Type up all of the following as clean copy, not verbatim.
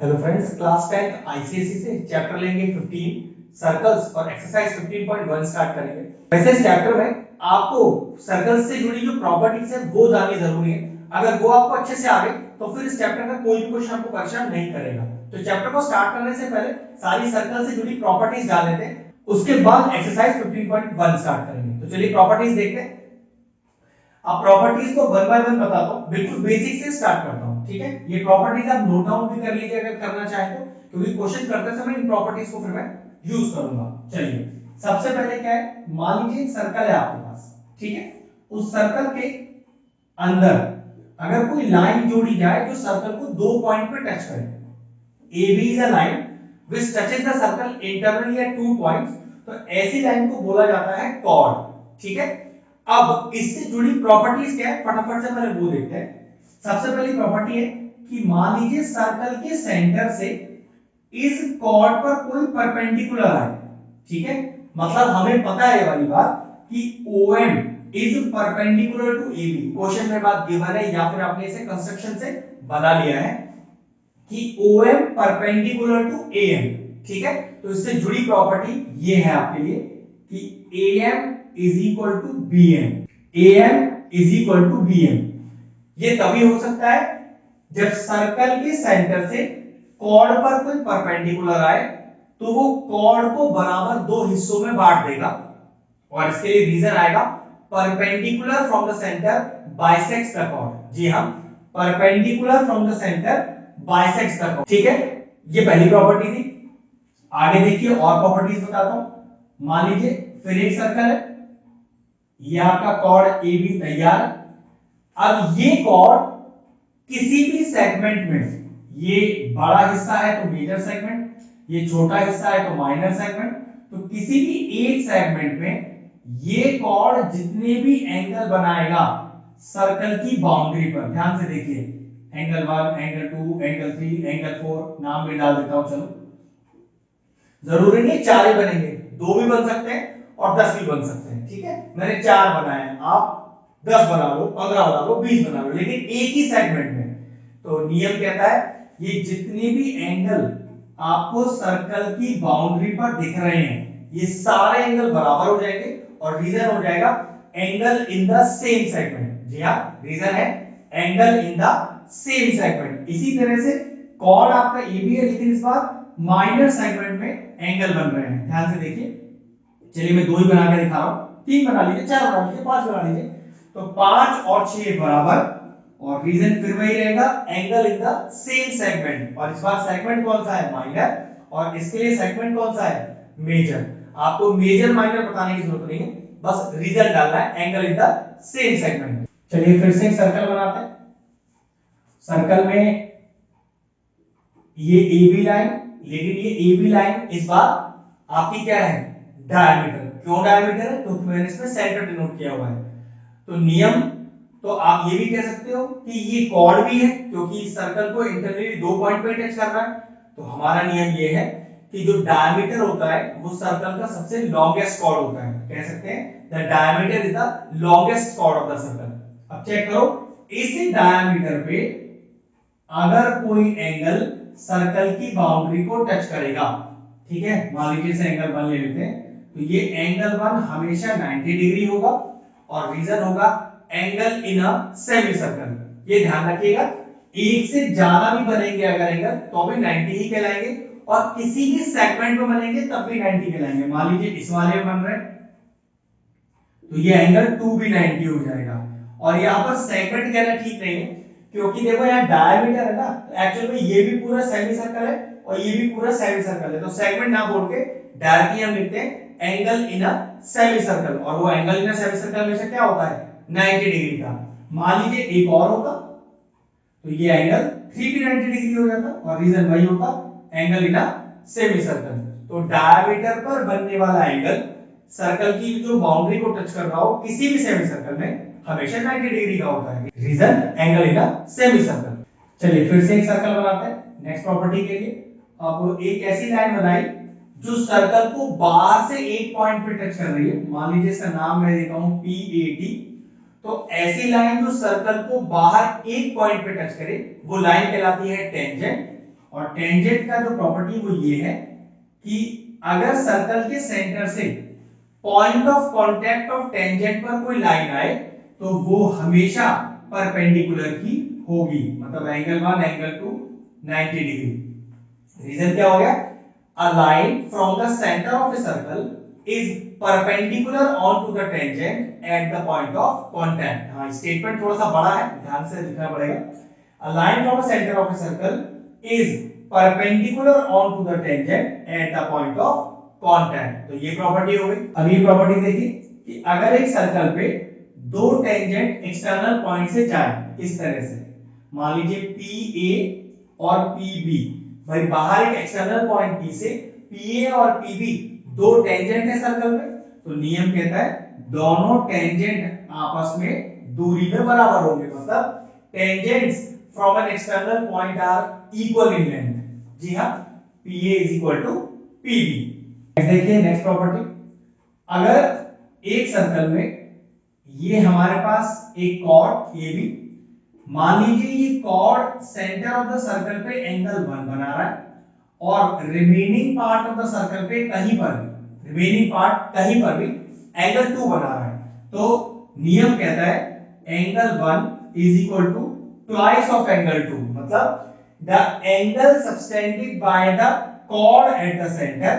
Hello friends, class 10 ICSE से chapter लेंगे 15 circles और एक्सरसाइज 15.1 स्टार्ट करेंगे। वैसे इस चैप्टर में आपको सर्कल्स से जुड़ी जो प्रॉपर्टीज है वो जाननी जरूरी है। अगर वो आपको अच्छे से आ गई तो फिर इस चैप्टर का कोई भी क्वेश्चन आपको परेशान नहीं करेगा। तो चैप्टर को स्टार्ट करने से पहले सारी सर्कल से जुड़ी प्रॉपर्टीज जान लेते हैं, उसके बाद एक्सरसाइज 15.1 स्टार्ट करेंगे। तो चलिए प्रॉपर्टीज देखते हैं। अब प्रॉपर्टीज को वन बाय वन बताता हूं, बिल्कुल बेसिक से स्टार्ट करता हूं, ठीक है। ये प्रॉपर्टीज आप नोट डाउन भी कर लीजिए अगर करना चाहे तो, क्योंकि क्वेश्चन करते समय इन प्रॉपर्टीज को फिर मैं यूज करूंगा। चलिए सबसे पहले क्या है, मान लीजिए एक सर्कल है आपके पास, ठीक है। उस सर्कल के अंदर अगर कोई लाइन जोड़ी जाए जो सर्कल को दो पॉइंट पे टच करे, AB is a line which touches the circle internally at 2 points, तो ऐसी लाइन को बोला जाता है कॉर्ड, ठीक है। अब इससे जुड़ी प्रॉपर्टीज क्या है, फटाफट से पहले वो देखते हैं। सबसे पहली प्रॉपर्टी है कि मान लीजिए सर्कल के सेंटर से इस कॉर्ड पर कोई परपेंडिकुलर आए, ठीक है। मतलब हमें पता है ये वाली बात कि OM is perpendicular to AB। Question में बात गिवन है या फिर आपने इसे कंस्ट्रक्शन से बना लिया है कि OM परपेंडिकुलर टू AM, ठीक है। तो इससे जुड़ी प्रॉपर्टी ये है आपके लिए कि AM is equal to BM। AM is equal to BM ये तभी हो सकता है जब सर्कल के सेंटर से कॉर्ड पर कोई परपेंडिकुलर आए तो वो कॉर्ड को बराबर दो हिस्सों में बांट देगा, और इसके लिए रीजन आएगा perpendicular from the centre bisects the chord. जी हां, perpendicular from the centre bisects the chord, ठीक है। ये पहली प्रॉपर्टी थी। आगे देखिए और प्रॉपर्टीज बताता हूं। मान लीजिए फिर एक सर्कल है, ये आपका कॉर्ड AB तैयार है। अब ये कॉर्ड किसी भी सेगमेंट में, ये बड़ा हिस्सा है तो मेजर सेगमेंट, ये छोटा हिस्सा है तो माइनर सेगमेंट, तो किसी भी एक सेगमेंट में ये कॉर्ड जितने भी एंगल बनाएगा सर्कल की बाउंड्री पर, ध्यान से देखिए, एंगल 1, एंगल 2, एंगल 3, एंगल 4, नाम भी डाल देता हूं। चलो, जरूरी नहीं 4 ही बनेंगे, 2 भी बन सकते हैं और 10 भी बन सकते हैं, ठीक है। मैंने 4 बनाए हैं, आप 10 बना लो, 15 बना लो, 20 बना लो, लेकिन एक ही सेगमेंट में। तो नियम कहता है ये जितने भी एंगल आपको सर्कल की बाउंड्री पर दिख रहे हैं ये सारे एंगल बराबर हो जाएंगे, और रीजन हो जाएगा angle in the same segment. जी हाँ, रीजन है angle in the same segment. इसी तरह से कॉर्ड आपका AB है, लेकिन इस बार माइनर सेगमेंट में एंगल बन रहे हैं, ध्यान से देखिए। चलिए मैं 2 ही बना के दिखा रहा हूं, 3 बना लीजिए, 4 बना लीजिए, 5 बना लीजिए। तो 5 और 6 बराबर, और रीजन फिर वही रहेगा angle in the same segment. और इस बार सेगमेंट कौन सा है, माइनर, और इसके लिए सेगमेंट कौन सा है, मेजर। आपको मेजर माइनर बताने की जरूरत नहीं है, बस रीजन डालना है angle in the same segment. चलिए फिर से एक सर्कल बनाते हैं। सर्कल में ये AB लाइन, लेकिन ये AB लाइन इस बार आपकी क्या है, डायमीटर। क्यों डायमीटर है, क्योंकि मैंने इसमें सेंटर डिनोट किया हुआ है। तो नियम, तो आप ये भी कह सकते हो कि ये कॉर्ड भी है क्योंकि सर्कल को इंटरनली दो पॉइंट पे टच कर रहा है। तो हमारा नियम ये है कि जो डायमीटर होता है वो सर्कल का सबसे लॉन्गेस्ट कॉर्ड होता है। कह सकते हैं the diameter is the longest chord of the circle. अब चेक करो, इस डायमीटर पे अगर कोई एंगल सर्कल की बाउंड्री को टच करेगा, ठीक है, मान लीजिए इसे एंगल 1 ले लेते हैं, तो ये एंगल 1 हमेशा 90 डिग्री होगा, और रीजन होगा angle in a semi circle. ये ध्यान रखिएगा, एक से ज्यादा भी बनेंगे अगर एंगल तो भी 90 ही कहलाएंगे, और किसी भी सेगमेंट में बनेंगे तब भी 90 कहलाएंगे। मान लीजिए इस वाले में बन रहे हैं तो ये एंगल 2 भी 90 हो जाएगा। और यहाँ पर सेगमेंट कहना ठीक नहीं है, क्योंकि देखो यहाँ डायमीटर है ना, तो एक्चुअल में ये भी पूरा सेमी सर्कल है और ये भी पूरा सेमी सर्कल है। तो सेगमेंट ना बोल के डायरेक्टली हम लिखते हैं angle in a semi circle, और वो angle in a semi circle हमेशा क्या होता है, 90 डिग्री का। मान लीजिए एक और होता तो ये एंगल 3 भी 90 डिग्री हो जाता, और रीजन वही होता angle in a semi circle. तो डायमीटर पर बनने वाला एंगल सर्कल की जो बाउंड्री को टच कर रहा हो किसी भी सेमी सर्कल में हमेशा 90 डिग्री का होता है, reason angle in a semicircle. चलिए फिर से एक सर्कल बनाते हैं नेक्स्ट प्रॉपर्टी के लिए। अब एक ऐसी लाइन बनाई जो सर्कल को बाहर से एक पॉइंट पे टच कर रही है, मान लीजिए इसका नाम मैं देता हूं PAT। तो ऐसी लाइन जो सर्कल को बाहर एक पॉइंट पे टच करे वो लाइन कहलाती है टेंजेंट, और टेंजेंट का जो प्रॉपर्टी वो ये है कि अगर सर्कल के सेंटर से point of contact of tangent पर कोई लाइन आए तो वो हमेशा परपेंडिकुलर ही होगी, मतलब एंगल 1 एंगल 2 90 डिग्री। रीजन क्या हो गया? A line from the centre of a circle is perpendicular on to the tangent at the point of contact. हाँ, स्टेटमेंट थोड़ा सा बड़ा है, ध्यान से लिखना पड़ेगा। A line from the centre of a circle is perpendicular on to the tangent at the point of contact. तो ये प्रॉपर्टी हो गई। अब ये प्रॉपर्टी देखिए कि अगर एक सर्कल पे दो टेंजेंट एक्सटर्नल पॉइंट से जाए इस तरह से, मान लीजिए पी ए और पी बी, भाई बाहर एक एक्सटर्नल पॉइंट पी से पी ए और पी बी दो टेंजेंट है सर्कल में, तो नियम कहता है दोनों टेंजेंट आपस में दूरी में बराबर होंगे, मतलब tangents from an external point are equal in length. जी हाँ, P A is equal to P B. देखिए नेक्स्ट प्रॉपर्टी, अगर एक सर्कल में ये हमारे पास एक कॉर्ड ए बी, मान लीजिए ये chord centre of the circle पे एंगल 1 बना रहा है और remaining part of the circle पे कहीं पर भी एंगल 2 बना रहा है, तो नियम कहता है angle 1 is equal to twice of angle 2, मतलब the angle subtended by the chord at the center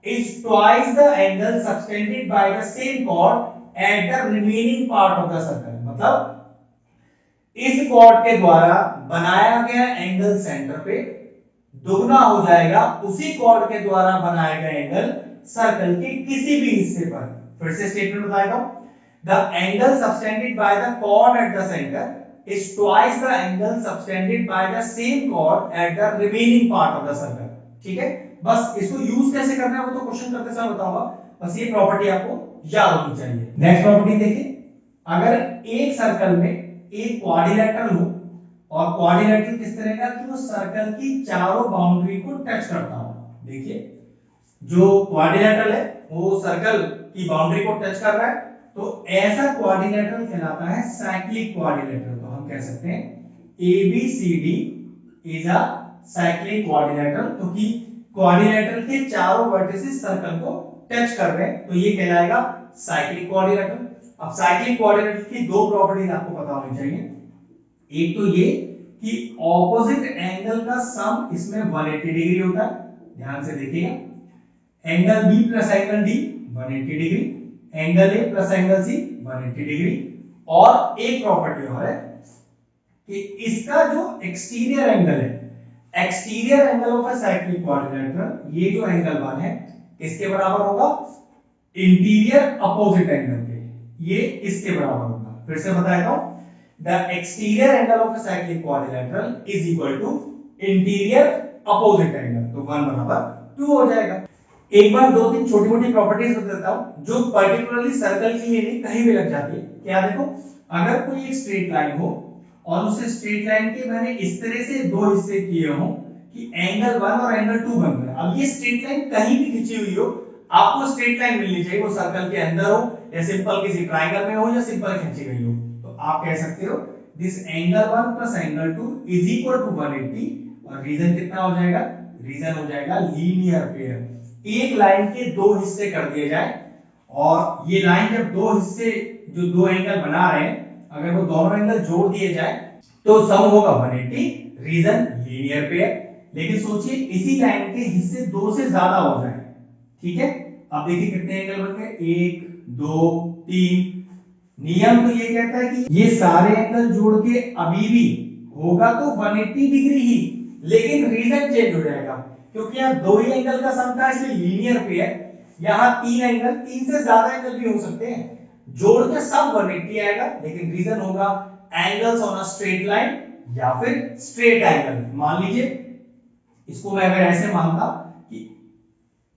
is twice the angle subtended by the same chord at the remaining part of the circle। मतलब इस chord के द्वारा बनाया गया angle centre पे दुगना हो जाएगा उसी chord के द्वारा बनाया गया एंगल सर्कल के किसी भी हिस्से पर। फिर से स्टेटमेंट बताएगा, the angle subtended by the chord at the center is twice the angle subtended by the same chord at the remaining part of the circle। ठीक है, बस इसको यूज कैसे करना है वो तो क्वेश्चन करते समय बताऊंगा, बस ये प्रॉपर्टी आपको याद होनी चाहिए। नेक्स्ट प्रॉपर्टी देखिए, अगर एक सर्कल में एक क्वाड्रिलेटरल हो और क्वाड्रिलेटरल किस तरह का कि वो सर्कल की चारों बाउंड्री को टच करता हो। देखिए जो क्वाड्रिलेटरल है वो सर्कल की बाउंड्री को टच कर रहा है, तो ऐसा क्वाड्रिलेटरल कहलाता है साइक्लिक क्वाड्रिलेटरल। तो हम कह सकते हैं ABCD is a cyclic quadrilateral, क्योंकि क्वाड्रिलेटरल के चारों वर्टिसेस सर्कल को टच कर रहे हैं, तो ये कहलाएगा साइक्लिक क्वाड्रिलेटरल। अब साइक्लिक क्वाड्रिलेटरल की दो प्रॉपर्टीज आपको पता होनी चाहिए। एक तो ये कि ऑपोजिट एंगल का सम इसमें 180 डिग्री होता है, ध्यान से देखिएगा, angle B plus angle D 180 degree, angle A plus angle C 180 degree. और एक प्रॉपर्टी और है कि इसका जो एक्सटीरियर एंगल है, exterior angle of a cyclic quadrilateral, ये जो एंगल 1 है किसके बराबर होगा? इंटीरियर अपोजिट एंगल के, ये इसके बराबर होगा। फिर से बताता हूं, the exterior angle of a cyclic quadrilateral is equal to interior opposite angle, तो 1 बराबर 2 हो जाएगा। एक बार दो तीन छोटी मोटी प्रॉपर्टीज बता देता हूं जो पर्टिकुलरली सर्कल के लिए नहीं कहीं भी लग जाती है। क्या देखो, अगर कोई एक स्ट्रेट लाइन हो और उस स्ट्रेट लाइन के मैंने इस तरह से दो हिस्से किए हों कि एंगल 1 और एंगल 2 बन रहे हैं। अब ये स्ट्रेट लाइन कहीं भी खींची हुई हो, आपको स्ट्रेट लाइन मिलनी चाहिए, वो सर्कल के अंदर हो या सिंपल किसी ट्रायंगल में हो या सिंपल खींची गई हो, तो आप कह सकते हो this angle 1 plus angle 2 is equal to 180। और रीजन कितना हो जाएगा? रीजन हो जाएगा लीनियर पेयर। एक लाइन के दो हिस्से कर दिए जाए और ये लाइन जब दो हिस्से जो दो एंगल बना रहे हैं, अगर वो दोनों एंगल जोड़ दिए जाए तो सम होगा 180, रीजन लीनियर पेयर। लेकिन सोचिए इसी लाइन के हिस्से दो से ज्यादा हो जाए, ठीक है, अब देखिए कितने एंगल बन गए, 1 2 3। नियम तो ये कहता है कि ये सारे एंगल जोड़ के अभी भी होगा तो 180 डिग्री ही, लेकिन रीजन चेंज हो जाएगा क्योंकि यहाँ दो ही एंगल का सम था इसलिए लीनियर पेयर। यहाँ तीन एंगल, तीन से ज्यादा एंगल भी हो सकते हैं, जोड़ के सब 180 आएगा, लेकिन रीजन होगा angles on a straight line या फिर स्ट्रेट एंगल। मान लीजिए इसको मैं अगर ऐसे मानता कि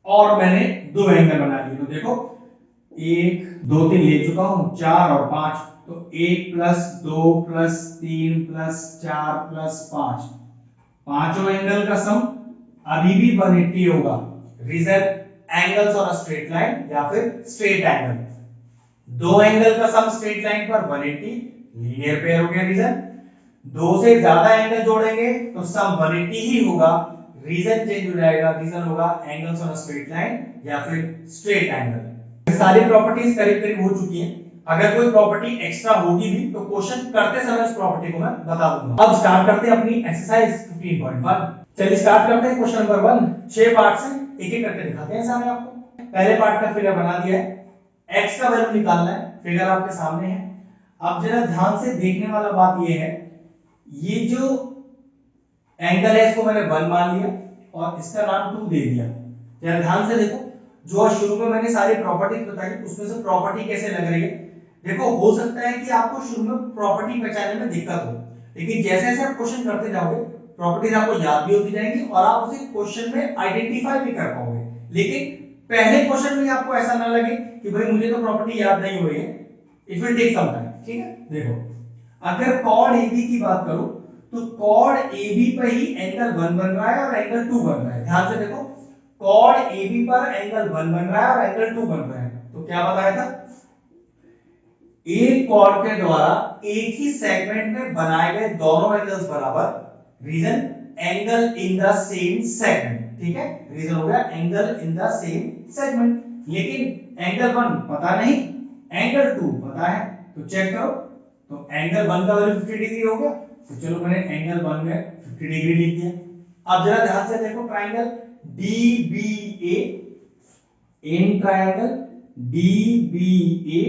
और मैंने दो एंगल बना लिए, तो देखो 1 2 3 ले चुका हूं, 4 और 5, तो 1 प्लस 2 प्लस 3 प्लस 4 प्लस 5, पांचों एंगल का सम अभी भी 180 होगा। Reason angles on a straight line या फिर स्ट्रेट एंगल। दो एंगल का सम स्ट्रेट लाइन पर 180, लीनियर पेयर हो गया रीजन। दो से ज्यादा एंगल जोड़ेंगे तो सम 180 ही होगा, रीजन चेंज हो जाएगा। रीजन होगा एंगल्स ऑन स्ट्रेट लाइन या फिर स्ट्रेट एंगल। सारी प्रॉपर्टीज करीब करीब हो चुकी हैं। अगर कोई प्रॉपर्टी एक्स्ट्रा होगी भी तो क्वेश्चन करते समय उस प्रॉपर्टी को मैं बता दूंगा। अब स्टार्ट करते हैं अपनी एक्सरसाइज 15.1। चलिए स्टार्ट करते हैं क्वेश्चन नंबर 1। 6 पार्ट से एक एक करके दिखाते हैं सामने आपको। पहले पार्ट का फिगर बना दिया है। x का वैल्यू निकालना है, फिगर आपके सामने है। अब जरा ध्यान से देखने वाला बात ये है, ये जो एंगल है इसको मैंने 1 मान लिया और इसका नाम 2 दे दिया। जरा ध्यान से देखो, जो शुरू में मैंने सारी प्रॉपर्टीज बताई उसमें से प्रॉपर्टी कैसे लग रही है। देखो हो सकता है कि आपको शुरू में प्रॉपर्टी पहचानने में दिक्कत हो, लेकिन जैसे जैसे आप क्वेश्चन करते जाओगे प्रॉपर्टीज आपको याद भी होती जाएंगी और आप उसे क्वेश्चन में आइडेंटिफाई भी कर पाओगे। लेकिन पहले क्वेश्चन में आपको ऐसा ना लगे कि भाई मुझे तो प्रॉपर्टी याद नहीं हो रही है, it will take some time. ठीक है, देखो अगर कॉर्ड AB की बात करूं तो कॉर्ड AB पर ही एंगल 1 बन रहा है और एंगल 2 बन रहा है। ध्यान से देखो, कॉर्ड AB पर एंगल 1 बन रहा है और एंगल 2 बन रहा है। तो क्या बताया था, एक कॉर्ड के द्वारा एक ही सेगमेंट में बनाए गए दोनों एंगल्स बराबर, reason angle in the same segment. ठीक है, रीजन हो गया angle in the same segment. लेकिन एंगल 1 पता नहीं, एंगल 2 पता है, तो चेक करो। तो एंगल 1 का वैल्यू 50 डिग्री हो गया, तो चलो मैंने एंगल 1 में 50 डिग्री लिख दिया। अब जरा ध्यान से देखो, triangle DBA, in triangle DBA,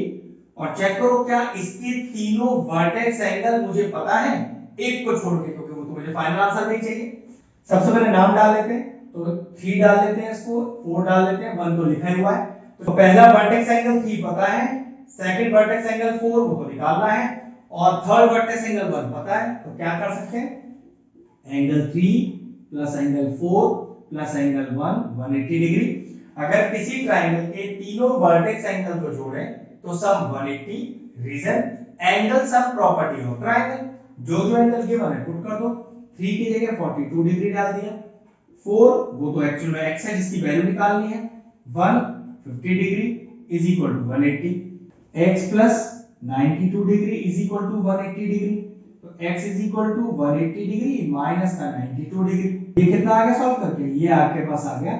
और चेक करो क्या इसके तीनों वर्टेक्स एंगल मुझे पता है, एक को छोड़ के, क्योंकि वो तो मुझे फाइनल आंसर नहीं चाहिए। सबसे पहले नाम डाल लेते हैं, तो 3 डाल लेते हैं, इसको 4 डाल लेते हैं, 1 तो लिखा ही हुआ है। तो पहला वर्टेक्स एंगल 3 पता है, सेकंड वर्टेक्स एंगल 4 वो तो निकालना है, और थर्ड वर्टेक्स एंगल 1 पता है। तो क्या कर सकते हैं, angle 3 plus angle 4 plus angle 1 180 degree. अगर किसी ट्रायंगल के तीनों वर्टेक्स एंगल को जोड़ें तो sum 180। Reason angle sum property of triangle, जो जो एंगल गिवन है पुट कर दो। 3 की जगह 42 डिग्री डाल दिया, 4 वो तो एक्चुअल में x है जिसकी वैल्यू निकालनी है, 1 50 degree is equal to 180, x plus 92 degree is equal to 180 degree. तो x is equal to 180 degree minus का 92 डिग्री। ये कितना आ गया सॉल्व करके, ये आपके पास आ गया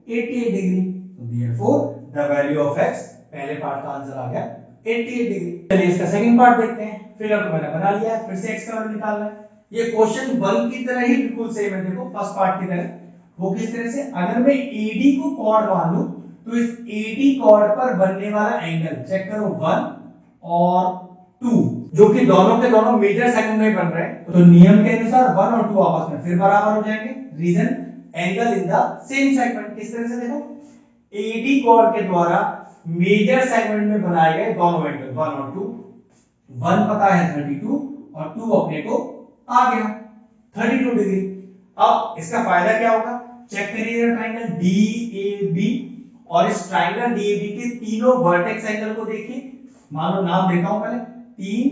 88 डिग्री। तो therefore the value of x, पहले पार्ट का आंसर आ गया 88 डिग्री। चलिए इसका सेकंड पार्ट देखते हैं। फिगर तो मैंने बना लिया है, फिर से x का वैल्यू निकालना है। ये क्वेश्चन 1 की तरह ही बिल्कुल सेम है। देखो फर्स्ट पार्ट की तरह, वो किस तरह से, अगर मैं AD को कॉर्ड मान लूं तो इस AD कॉर्ड पर बनने वाला एंगल चेक करो 1 और 2, जो कि दोनों के दोनों मेजर सेगमेंट में बन रहे हैं, तो नियम के अनुसार 1 और 2 आपस में फिर बराबर हो जाएंगे। Reason angle in the same segment. किस तरह से, देखो AD कॉर्ड के द्वारा मेजर सेगमेंट में बनाए गए दोनों एंगल 1 और 2, 1 पता है 32 और 2 अपने को आ गया 32 डिग्री। अब इसका फायदा क्या होगा, चेक करिए ट्रायंगल DAB, और इस ट्रायंगल DAB के तीनों वर्टेक्स एंगल को देखिए। मान लो नाम देता हूं पहले, 3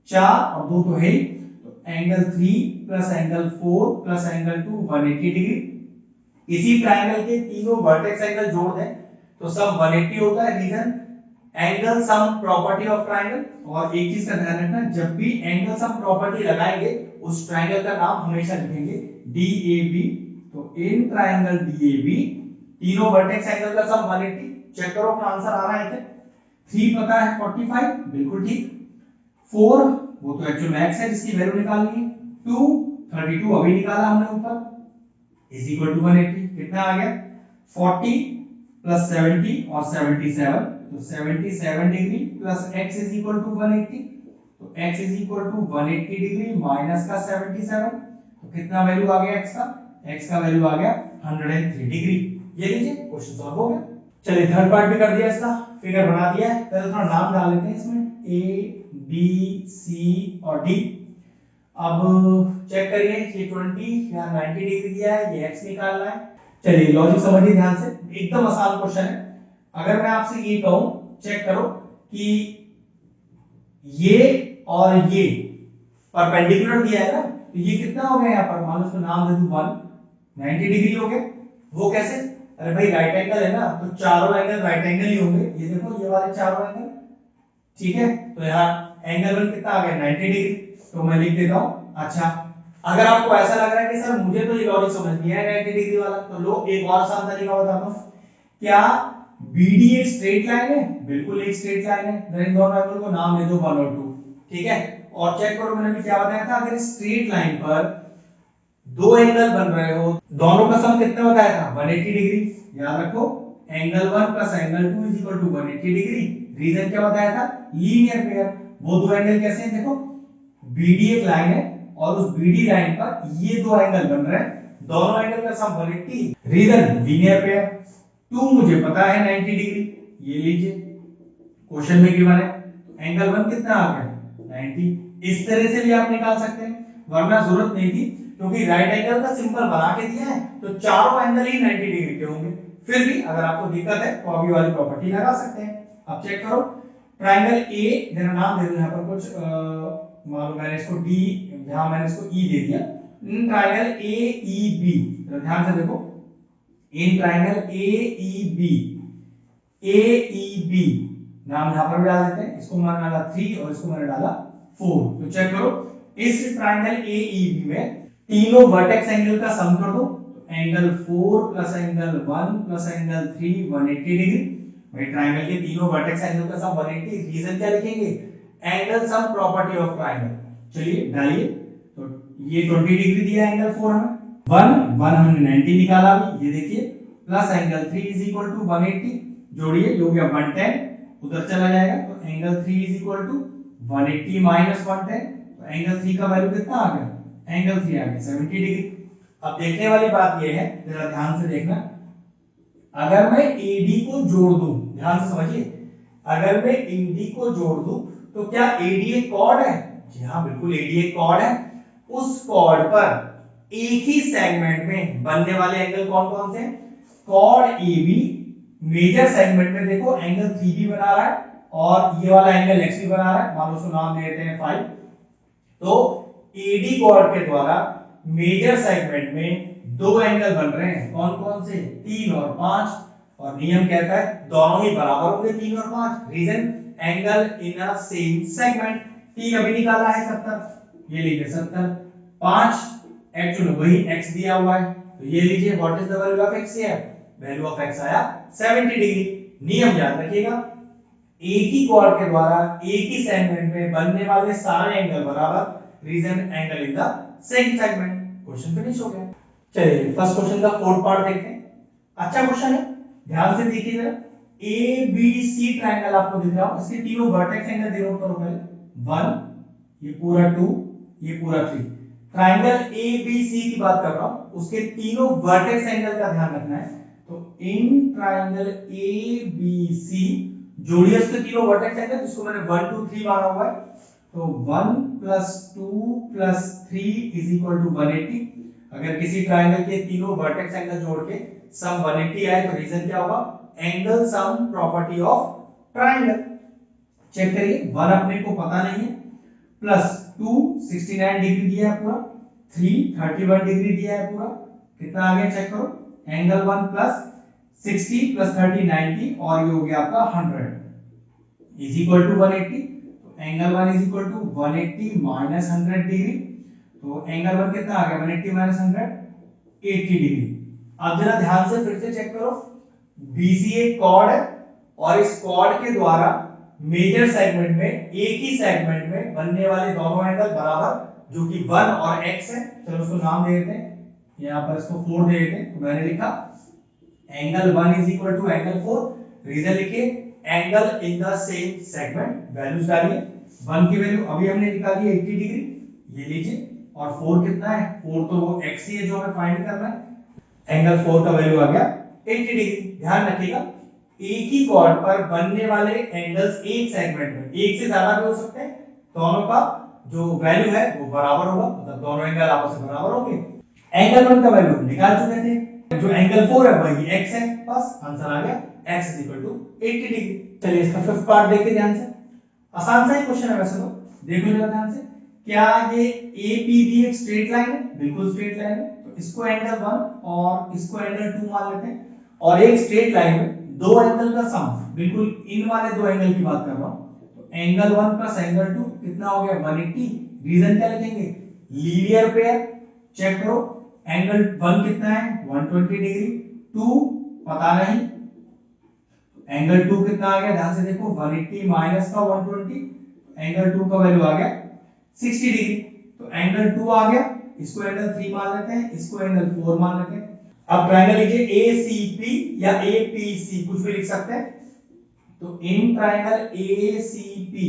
4 और 2 तो है ही, तो angle 3 plus angle 4 plus angle 2 180 degree. इसी ट्रायंगल के तीनों वर्टेक्स एंगल जोड़ दें तो सब 180 होता है। Reason angle sum property of triangle. और एक चीज का ध्यान रखना, जब भी एंगल सम प्रॉपर्टी लगाएंगे उस ट्रायंगल का नाम हमेशा लिखेंगे DAB। तो इन ट्रायंगल DAB तीनों वर्टेक्स एंगल का सम 180। चेक करो अपना आंसर आ रहा है। 3 पता है 45, बिल्कुल ठीक। 4 वो तो एक्चुअल में x है जिसकी वैल्यू निकालनी है। 2 32 अभी निकाला हमने ऊपर, इज इक्वल टू 180। कितना आ गया 40 प्लस 70 और 77, तो 77 degree plus x is equal to 180। तो x is equal to 180 degree minus का 77, तो कितना वैल्यू आ गया x का, x का वैल्यू आ गया 103 डिग्री। ये लीजिए क्वेश्चन सॉल्व हो गया। चलिए थर्ड पार्ट भी कर दिया, इसका फिगर बना दिया है। पहले थोड़ा नाम डाल लेते हैं इसमें, A B C और D। अब चेक करिए, ये 20 यहाँ 90 डिग्री दिया है, ये x निकालना है। चलिए लॉजिक समझिए ध्यान से, एकदम आसान क्वेश्चन है। अगर मैं आपसे ये कहूं, चेक करो कि ये और ये परपेंडिकुलर दिया है ना, तो ये कितना हो गया यहाँ पर, मान लो इसको नाम दे दूं 190 डिग्री हो गया। वो कैसे, अरे भाई राइट एंगल है ना, तो चारों एंगल राइट एंगल ही होंगे। ये देखो ये वाले चारों एंगल, ठीक है। तो यहाँ एंगल 1 कितना आ गया 90 डिग्री, तो मैं लिख देता हूं। अच्छा अगर आपको ऐसा लग रहा है कि सर मुझे तो ये लॉजिक समझ नहीं आया 90 डिग्री वाला, तो लो एक और आसान तरीका बताता हूं। क्या BD एक स्ट्रेट लाइन है? बिल्कुल एक स्ट्रेट लाइन है। देन इन दोनों एंगल को नाम दे दो 1 और 2, ठीक है। और चेक करो मैंने भी क्या बताया था, अगर स्ट्रेट लाइन पर दो एंगल बन रहे हो, दोनों का सम कितना बताया था? 180 डिग्री। याद रखो, angle 1 plus angle 2 is equal to 180 degree. Reason क्या बताया था? Linear pair. वो दो एंगल कैसे हैं? देखो, BD एक लाइन है और उस BD लाइन पर ये दो एंगल बन रहे हैं, दोनों एंगल का सम 180। Reason linear pair. 2 मुझे पता है 90 डिग्री, ये लीजिए क्वेश्चन में गिवन है। एंगल 1 कितना आ गया? 90। इस तरह से भी आप निकाल सकते हैं, वरना जरूरत नहीं थी, क्योंकि राइट एंगल का सिंबल बना के दिया है तो चारों एंगल ही 90 डिग्री के होंगे। फिर भी अगर आपको दिक्कत है तो अभी वाली प्रॉपर्टी लगा सकते हैं। अब चेक करो, ट्रायंगल ए, जरा नाम दे दो यहाँ पर कुछ, मान लो मैंने इसको डी, यहां मैंने इसको ई दे दिया। इन ट्रायंगल ए ई बी, ध्यान से देखो, इन triangle A E B, A E B नाम यहां पर भी डाल देते हैं। इसको मैंने डाला 3 और इसको मैंने डाला 4। तो चेक करो, इस ट्रायंगल AEB में तीनों वर्टेक्स एंगल का सम कर दो। तो angle 4 plus angle 1 plus angle 3 180 degree. भाई ट्रायंगल के तीनों वर्टेक्स एंगल का सम 180। रीजन क्या लिखेंगे? Angle sum property of triangle. चलिए डालिए, तो ये 20 डिग्री दिया एंगल 4 हमें, 1 हमने 90 निकाला अभी, ये देखिए, plus angle 3 is equal to 180, जोड़िए, ये हो गया 110, उधर चला जाएगा तो angle 3 is equal to 180 minus 110, तो एंगल 3 का वैल्यू कितना आ गया? एंगल 3 आ गया 70 डिग्री। अब देखने वाली बात ये है, जरा ध्यान से देखना, अगर मैं AD को जोड़ दूं, ध्यान से समझिए, अगर मैं AD को जोड़ दूं तो क्या AD एक कॉर्ड है? जी हां, बिल्कुल AD एक कॉर्ड है। उस कॉर्ड पर एक ही सेगमेंट में बनने वाले एंगल कौन कौन से हैं? कॉर्ड AB मेजर सेगमेंट में देखो एंगल 3B बना रहा है और ये वाला एंगल x भी बना रहा है, मान लो उसको नाम दे देते हैं 5। तो AD कॉर्ड के द्वारा मेजर सेगमेंट में दो एंगल बन रहे हैं, कौन कौन से? 3 और 5, और नियम कहता है दोनों ही बराबर होंगे 3 और 5। Reason angle in a same segment. 3 अभी निकाला है 70, ये लीजिए 70, 5 एक्चुअली वही x दिया हुआ है, तो ये लीजिए what is the value of x here? Value of x आया 70 डिग्री। नियम याद रखिएगा, एक ही कॉर्ड के द्वारा एक ही सेगमेंट में बनने वाले सारे एंगल बराबर, reason angle in the same segment. Question finish हो गया। चलिए फर्स्ट क्वेश्चन का फोर्थ पार्ट देखते हैं। अच्छा क्वेश्चन है, ध्यान से देखिए जरा। ABC ट्रायंगल आपको दिख रहा हो, इसके तीनों वर्टेक्स एंगल डिनोट करो पहले, 1, ये पूरा 2, ये पूरा 3। ट्रायंगल ABC की बात कर रहा हूं, उसके तीनों वर्टेक्स एंगल का ध्यान रखना है। तो इन ट्रायंगल ABC जोड़िए उसके तीनों वर्टेक्स एंगल, जिसको मैंने 1 2 3 माना हुआ है। तो 1 + 2 + 3 इज इक्वल टू 180। अगर किसी ट्रायंगल के तीनों वर्टेक्स एंगल जोड़ के सम 180 आए तो रीजन क्या होगा? Angle sum property of triangle. Check करिए, 1 अपने को पता नहीं है, प्लस 2 69 डिग्री दिया है पूरा, 3 31 डिग्री दिया है पूरा, कितना आ गया चेक करो? एंगल 1 प्लस 60 प्लस 30 90, और ये हो गया आपका 100 इज इक्वल टू 180। तो angle 1 is equal to 180 minus 100 degree. तो एंगल 1 कितना आ गया? 180 माइनस 100 80 डिग्री। अब जरा ध्यान से फिर से चेक करो, BC एक कॉर्ड है और इस कॉर्ड के द्वारा मेजर सेगमेंट में, एक ही सेगमेंट में बनने वाले दोनों एंगल बराबर, जो कि 1 और x है। चलो उसको नाम दे देते हैं, यहां पर इसको 4 दे देते हैं। तो मैंने लिखा angle 1 is equal to angle 4। Reason लिखिए, angle in the same segment. Values डालिए, 1 की वैल्यू अभी हमने निकाली है 80 डिग्री, ये लीजिए, और 4 कितना है? 4 तो वो x ही है जो हमें फाइंड करना है। एंगल 4 का वैल्यू आ गया 80 डिग्री। ध्यान रखिएगा, एक ही कॉर्ड पर बनने वाले एंगल्स एक सेगमेंट में, एक से ज्यादा भी हो सकते हैं, दोनों का जो वैल्यू है वो बराबर होगा, मतलब दोनों एंगल आपस में बराबर होंगे। एंगल 1 का वैल्यू निकाल चुके थे, जो एंगल 4 है वही x है, बस आंसर आ गया x = 80 डिग्री। चलिए इसका फिफ्थ पार्ट देखिए ध्यान से, आसान सा ही क्वेश्चन है वैसे तो, देखो जरा ध्यान से। क्या ये APB एक स्ट्रेट लाइन है? बिल्कुल स्ट्रेट लाइन है, तो इसको एंगल 1 और इसको एंगल 2 मान लेते हैं। और एक स्ट्रेट लाइन में दो एंगल का सम, बिल्कुल इन वाले दो एंगल की बात कर रहा हूं, तो एंगल 1 प्लस एंगल 2 कितना हो गया? 180। रीजन क्या लिखेंगे? Linear pair. चेक करो एंगल 1 कितना है 120 डिग्री, 2 पता नहीं, एंगल 2 कितना आ गया ध्यान से देखो 180 माइनस का 120, एंगल 2 का वैल्यू आ गया 60 डिग्री। तो एंगल 2 आ गया, इसको एंगल 3 मान लेते हैं, इसको एंगल 4 मान लेते हैं। अब ट्रायंगल लीजिए ACP या APC कुछ भी लिख सकते हैं। तो इन ट्रायंगल ACP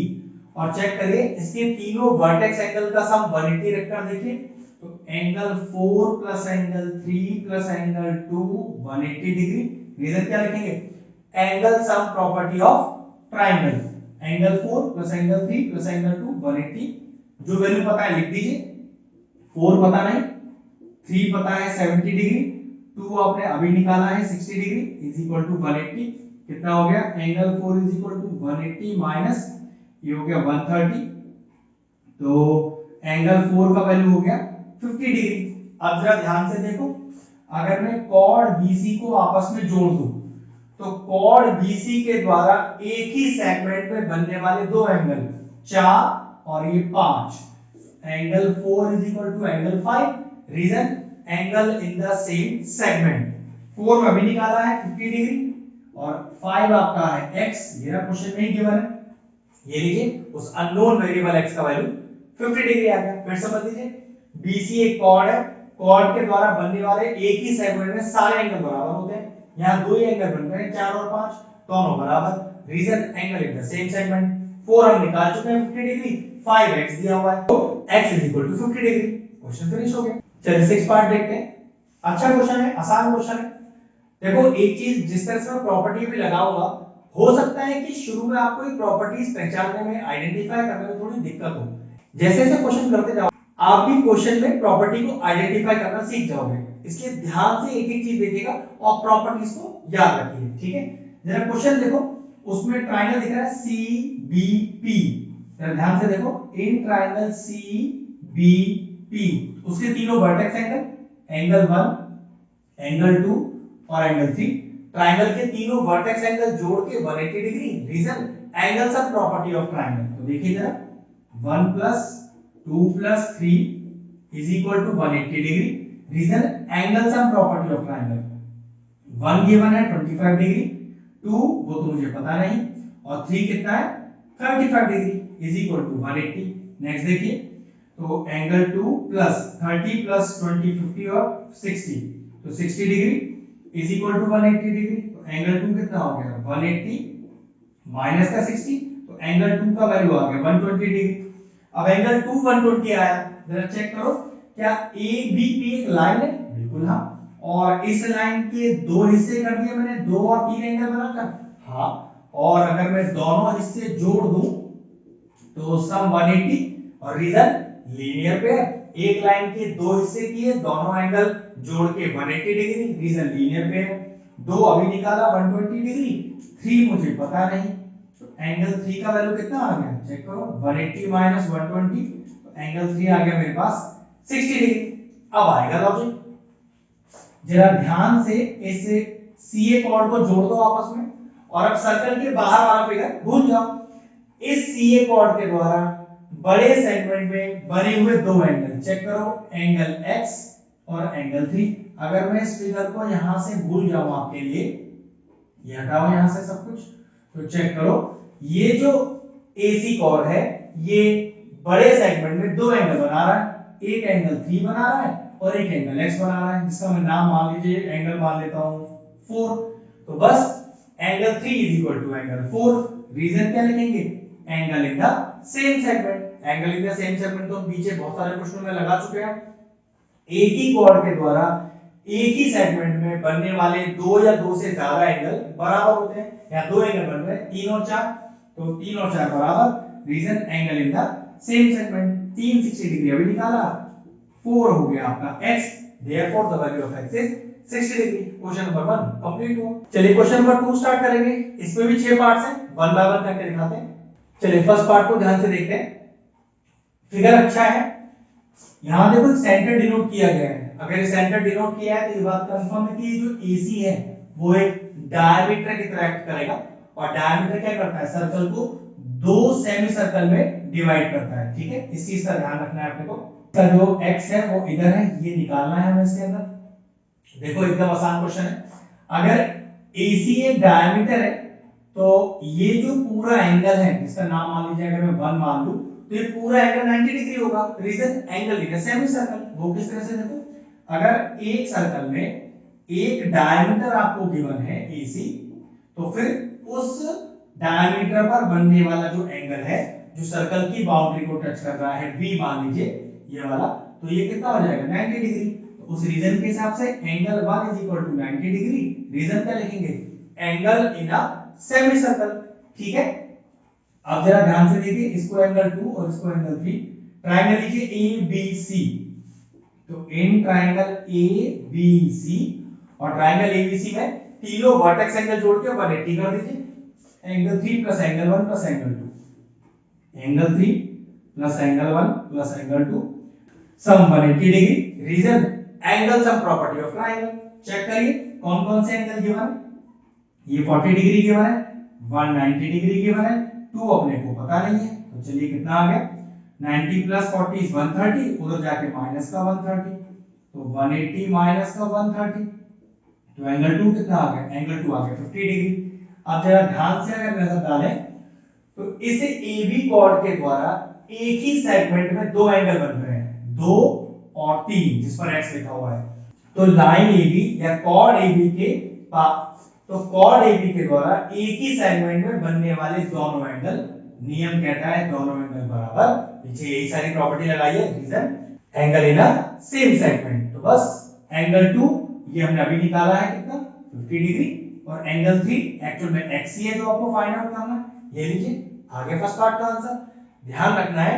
और चेक करिए इसके तीनों वर्टेक्स एंगल का सम 180 रखकर देखिए। तो angle 4 plus angle 3 plus angle 2 180 degree. Reason क्या लिखेंगे? Angle sum property of triangle. Angle 4 plus angle 3 plus angle 2 180। जो वैल्यू पता है लिख दीजिए। 4 पता नहीं, 3 पता है 70 डिग्री, 2 आपने अभी निकाला है 60 डिग्री इज इक्वल टू 180। कितना हो गया? Angle 4 is equal to 180 minus ये हो गया 130। तो एंगल 4 का वैल्यू हो गया 50 डिग्री। अब जरा ध्यान से देखो, अगर मैं कॉर्ड BC को आपस में जोड़ दूं तो कॉर्ड BC के द्वारा एक ही सेगमेंट में बनने वाले दो एंगल 4 और ये 5, angle 4 is equal to angle 5। Reason angle in the same segment. 4 में अभी निकाला है 50 डिग्री और 5 आपका है x, ये ना क्वेश्चन में ही गिवन है। ये लीजिए उस अननोन वेरिएबल x का वैल्यू 50 डिग्री आ गया। फिर समझ लीजिए BC एक कॉर्ड है, कॉर्ड के द्वारा बनने वाले एक ही सेगमेंट में सारे एंगल बराबर होते हैं। यहाँ दो ही एंगल बन रहे हैं 4 और 5 दोनों बराबर। Reason angle in the same segment. 4 हम निकाल चुके हैं 50 डिग्री, 5x दिया हुआ है तो x is equal to 50 degree. Question finish हो गया। चलिए 6 पार्ट देखते हैं। अच्छा क्वेश्चन है, आसान क्वेश्चन है। देखो एक चीज जिस तरह से मैं प्रॉपर्टी भी लगाऊंगा, हो सकता है कि शुरू में आपको एक प्रॉपर्टीज पहचानने में, आइडेंटिफाई करने में थोड़ी दिक्कत हो। जैसे जैसे क्वेश्चन करते जाओ आप भी क्वेश्चन में प्रॉपर्टी को आइडेंटिफाई करना सीख जाओगे। इसलिए ध्यान से एक एक चीज देखिएगा और प्रॉपर्टीज को याद रखिए, ठीक है। जरा क्वेश्चन देखो, उसमें ट्रायंगल दिख रहा है CBP। जरा ध्यान से देखो, इन ट्रायंगल CBP उसके तीनों वर्टेक्स एंगल, एंगल 1, एंगल 2 और एंगल 3। ट्रायंगल के तीनों वर्टेक्स एंगल जोड़ के 180 degree. Reason angle sum property of triangle. तो देखिए जरा 1 plus 2 plus 3 is equal to 180 degree. Reason angle sum property of triangle. 1 given है 25 डिग्री, 2 वो तो मुझे पता नहीं, और 3 कितना है 35 degree is equal to 180। Next देखिए, तो एंगल 2 प्लस 30 प्लस 20 50 और 60, तो 60 degree is equal to 180 degree. तो एंगल 2 कितना हो गया 180 माइनस का 60, तो एंगल 2 का वैल्यू आ गया 120 डिग्री। अब एंगल 2 120 आया, जरा चेक करो क्या ABP एक लाइन है? बिल्कुल हाँ। और इस लाइन के दो हिस्से कर दिए मैंने, 2 और 3 एंगल बनाकर। हाँ, और अगर मैं दोनों हिस्से जोड़ दूं तो सम 180। और रीजन लीनियर पेयर। एक लाइन के दो हिस्से किए, दोनों एंगल जोड़ के 180 डिग्री। Reason linear pair. 2 अभी निकाला 120 डिग्री, 3 मुझे पता नहीं, तो एंगल 3 का वैल्यू कितना आ गया चेक करो 180 माइनस 120, तो एंगल 3 आ गया मेरे पास 60 डिग्री। अब आएगा लॉजिक, जरा ध्यान से इस CA कॉर्ड को जोड़ दो आपस में, और अब सर्कल के बाहर वाला फिगर भूल जाओ। इस CA कॉर्ड के द्वारा बड़े सेगमेंट में बने हुए दो एंगल चेक करो, एंगल X और एंगल 3। अगर मैं इस फिगर को यहां से भूल जाऊं आपके लिए, ये हटाओ यहां से सब कुछ, तो चेक करो ये जो AC कॉर्ड है ये बड़े सेगमेंट में दो एंगल बना रहा है। एक एंगल 3 बना रहा है और एक एंगल x बना रहा है, जिसका मैं नाम मान लीजिए एंगल मान लेता हूं 4। तो बस angle 3 is equal to angle 4। Reason क्या लिखेंगे? Angle in the same segment. Angle in the same segment तो पीछे बहुत सारे प्रश्नों में लगा चुके हैं। एक ही कॉर्ड के द्वारा एक ही सेगमेंट में बनने वाले दो या दो से ज्यादा एंगल बराबर होते हैं, या दो एंगल बन रहे हैं 3 और 4, तो 3 और 4 बराबर। Reason angle in the same segment. 360 degree अभी निकाला, 4 हो गया आपका x, therefore the value of x is 60 degree. Question number 1 complete हुआ। चलिए क्वेश्चन नंबर 2 स्टार्ट करेंगे। इसमें भी 6 पार्ट्स हैं, वन बाय वन करके दिखाते हैं। चलिए फर्स्ट पार्ट को ध्यान से देखते हैं। फिगर अच्छा है, यहां देखो सेंटर डिनोट किया गया है। अगर सेंटर डिनोट किया है तो ये बात कंफर्म है कि जो AC है वो एक डायमीटर की तरह एक्ट करेगा, और डायमीटर क्या करता है सर्कल को दो सेमी सर्कल में डिवाइड करता है, ठीक है। इस चीज का ध्यान रखना है अपने को। इसका जो x है वो इधर है, ये निकालना है हमें इसके अंदर। देखो एकदम आसान क्वेश्चन है। अगर AC एक डायमीटर है तो ये जो पूरा एंगल है जिसका नाम मान लीजिए अगर मैं 1 मान लूं तो ये पूरा एंगल 90 डिग्री होगा। Reason angle in semicircle. वो किस तरह से, देखो अगर एक सर्कल में एक डायमीटर आपको गिवन है AC, तो फिर उस डायमीटर पर बनने वाला जो एंगल है जो सर्कल की बाउंड्री को टच कर रहा है B मान लीजिए ये वाला, तो ये कितना हो जाएगा 90 डिग्री। तो उस रीजन के हिसाब से एंगल 1 90 डिग्री। रीजन क्या लिखेंगे, angle in a semi circle. ठीक है, अब जरा ध्यान से देखिए, इसको एंगल 2 और इसको एंगल 3। ट्रायंगल लीजिए ABC, तो इन ट्रायंगल ABC और ट्रायंगल ABC में तीनों वर्टेक्स एंगल जोड़ के 180 कर दीजिए। Angle 3 plus angle 1 plus angle 2, angle 3 plus angle 1 plus angle 2, sum 180 degree. Reason angle sum property of triangle. Check करिए कौन कौन से एंगल गिवन है। ये 40 डिग्री गिवन है, 190 डिग्री गिवन है, 2 अपने को पता नहीं है। तो चलिए कितना आ गया, 90 प्लस 40 इज 130, उधर जाके माइनस का 130, तो 180 माइनस का 130, तो एंगल 2 कितना आ गया, एंगल 2 आ गया 50 डिग्री। अब जरा ध्यान से अगर नजर डालें तो इस AB कॉर्ड के द्वारा एक ही सेगमेंट में दो एंगल बन रहे हैं, 2 और 3, जिस पर x लिखा हुआ है। तो लाइन AB या कॉर्ड AB के तो कॉर्ड AB के द्वारा एक ही सेगमेंट में बनने वाले दोनों एंगल, नियम कहता है दोनों एंगल बराबर। पीछे यही सारी प्रॉपर्टी लगाइए। Reason angle in a same segment. तो बस एंगल 2 ये हमने अभी निकाला है कितना 50 डिग्री, और एंगल 3 एक्चुअल में x ही है जो आपको फाइंड आउट करना है। ये लीजिए आगे फर्स्ट पार्ट का आंसर। ध्यान रखना है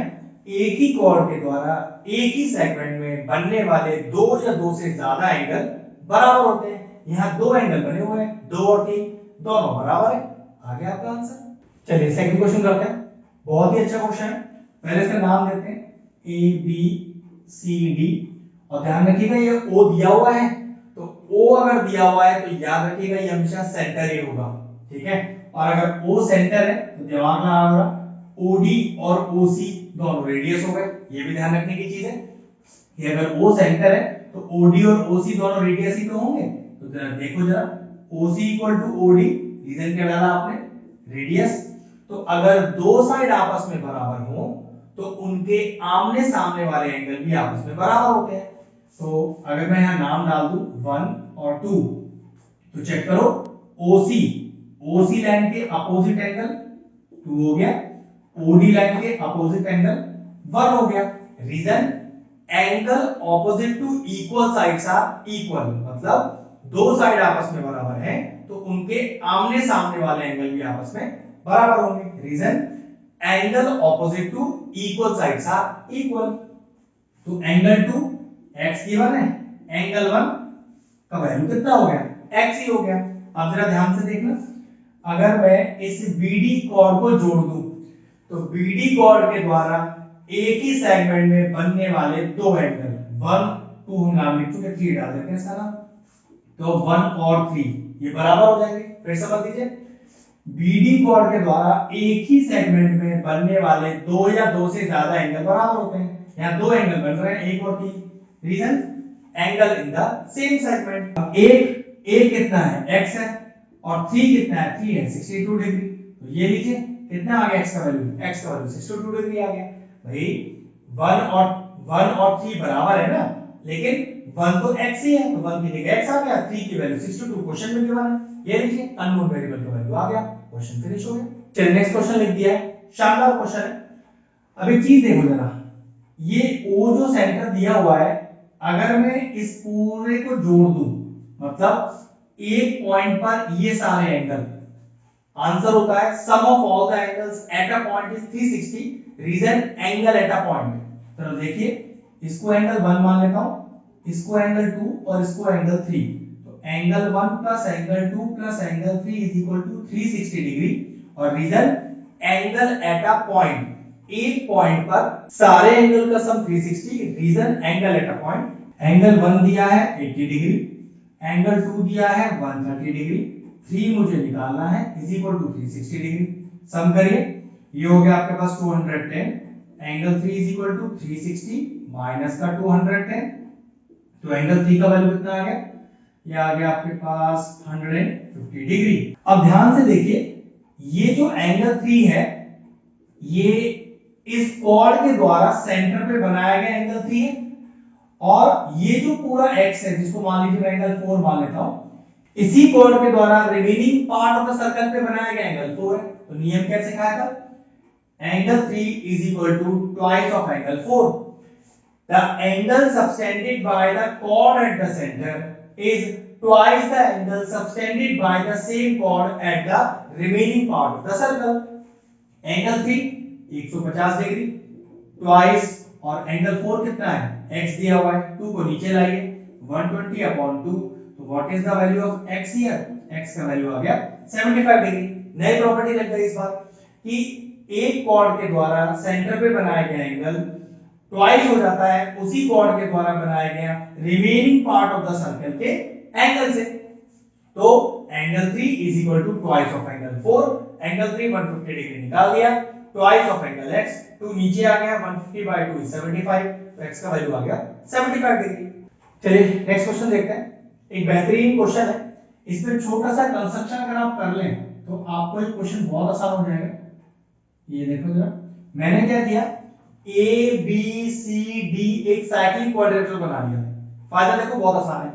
एक ही कॉर्ड के द्वारा एक ही सेगमेंट में बनने वाले दो या दो से ज्यादा एंगल बराबर होते हैं। यहाँ दो एंगल बने हुए हैं, 2 और 3 दोनों बराबर है। आ गया आपका आंसर। चलिए सेकंड क्वेश्चन करते हैं। बहुत ही अच्छा क्वेश्चन है। पहले इसका नाम देते हैं ABCD, और ध्यान रखिएगा ये O दिया हुआ है, तो O अगर दिया हुआ है तो याद रखिएगा ये हमेशा सेंटर ही होगा। ठीक है, और अगर O सेंटर है तो दिमाग में आ रहा OD और OC दोनों रेडियस हो गए। ये भी ध्यान रखने की चीज है कि अगर O सेंटर है तो OD और OC दोनों रेडियस ही तो होंगे। तो जरा देखो जरा OC equal to OD, reason क्या डाला आपने, रेडियस। तो अगर दो साइड आपस में बराबर हो तो उनके आमने सामने वाले एंगल भी आपस में बराबर होते हैं। तो अगर मैं यहां नाम डाल दूं 1 और 2, तो चेक करो OC लाइन के अपोजिट एंगल 2 हो गया, OD लाइन के अपोजिट एंगल 1 हो गया। Reason angle opposite to equal sides are equal, मतलब दो साइड आपस में बराबर हैं तो उनके आमने सामने वाले एंगल भी आपस में बराबर होंगे। Reason angle opposite to equal sides are equal. तो एंगल 2 x गिवन है, एंगल 1 का वैल्यू कितना हो गया, x ही हो गया। अब जरा ध्यान से देखना, अगर मैं इस BD कॉर्ड को जोड़ दूं तो BD कॉर्ड के द्वारा एक ही सेगमेंट में बनने वाले दो एंगल 1 2 हम नाम लिख चुके, 3 डाल देते हैं इसका नाम, तो 1 और 3 ये बराबर हो जाएंगे। फिर समझ लीजिए BD कॉर्ड के द्वारा एक ही सेगमेंट में बनने वाले दो या दो से ज्यादा एंगल बराबर होते हैं। यहाँ दो एंगल बन रहे हैं 1 और 3, reason angle in the same segment. अब एक कितना है x है और 3 कितना है 3 है 62 डिग्री। तो ये लीजिए कितना आ गया x का वैल्यू 62 डिग्री आ गया। भाई 1 और 3 बराबर है ना, लेकिन 1 तो x ही है तो 1 की जगह x आ गया, 3 की वैल्यू 62 क्वेश्चन में गिवन है। ये लीजिए अननोन वेरिएबल का वैल्यू आ गया, क्वेश्चन फिनिश हो गया। चलिए नेक्स्ट क्वेश्चन लिख दिया है, शानदार क्वेश्चन है। अब एक चीज देखो जरा, ये O जो सेंटर दिया हुआ है, अगर मैं इस पूरे को जोड़ दूं, मतलब एक पॉइंट पर ये सारे एंगल, आंसर होता है sum of all the angles at a point is 360। Reason angle at a point. तो देखिए इसको एंगल 1 मान लेता हूं, इसको एंगल 2 और इसको एंगल 3। तो angle 1 plus angle 2 plus angle 3 is equal to 360 degree. और reason angle at a point, एक पॉइंट पर सारे एंगल का sum 360। Reason angle at a point. Angle 1 दिया है 80 डिग्री, एंगल 2 दिया है 130 डिग्री, 3 मुझे निकालना है is equal to 360 degree. Sum करिए, ये हो गया आपके पास 210, angle 3 is equal to 360 minus का 210, तो एंगल 3 का वैल्यू कितना आ गया, ये आ गया आपके पास 150 डिग्री। अब ध्यान से देखिए, ये जो एंगल 3 है ये इस कॉर्ड के द्वारा सेंटर पे बनाया गया एंगल 3 है, और ये जो पूरा x है जिसको मान लीजिए मैं एंगल 4 मान लेता हूं, इसी कॉर्ड के द्वारा remaining part of the circle पे बनाया गया एंगल 4 है। तो नियम कैसे सिखाया था, angle 3 is equal to twice of angle 4. The angle subtended by the chord at the center is twice the angle subtended by the same chord at the remaining part of the circle. Angle 3 150 degree twice, और angle 4 कितना है, x दिया हुआ है, 2 को नीचे लाइए 120 upon 2, तो what is the value of x here, x का वैल्यू आ गया 75 डिग्री। नई प्रॉपर्टी लग गई इस बार कि एक कॉर्ड के द्वारा सेंटर पे बनाया गया एंगल ट्वाइस हो जाता है उसी कॉर्ड के द्वारा बनाया गया remaining part of the circle के एंगल से। तो angle 3 is equal to twice of angle 4, angle 3 150 degree निकाल दिया, ट्वाइस ऑफ एंगल x, 2 नीचे आ गया, 150 by 2 is 75, तो x का वैल्यू आ गया 75 डिग्री। चलिए नेक्स्ट क्वेश्चन देखते हैं। एक बेहतरीन क्वेश्चन है, इसमें छोटा सा कंस्ट्रक्शन अगर आप कर लें तो आपको ये क्वेश्चन बहुत आसान हो जाएगा। ये देखो जरा, मैंने क्या किया, ए बी सी डी एक साइक्लिक क्वाड्रिलेटरल बना दिया। फायदा देखो बहुत आसान है,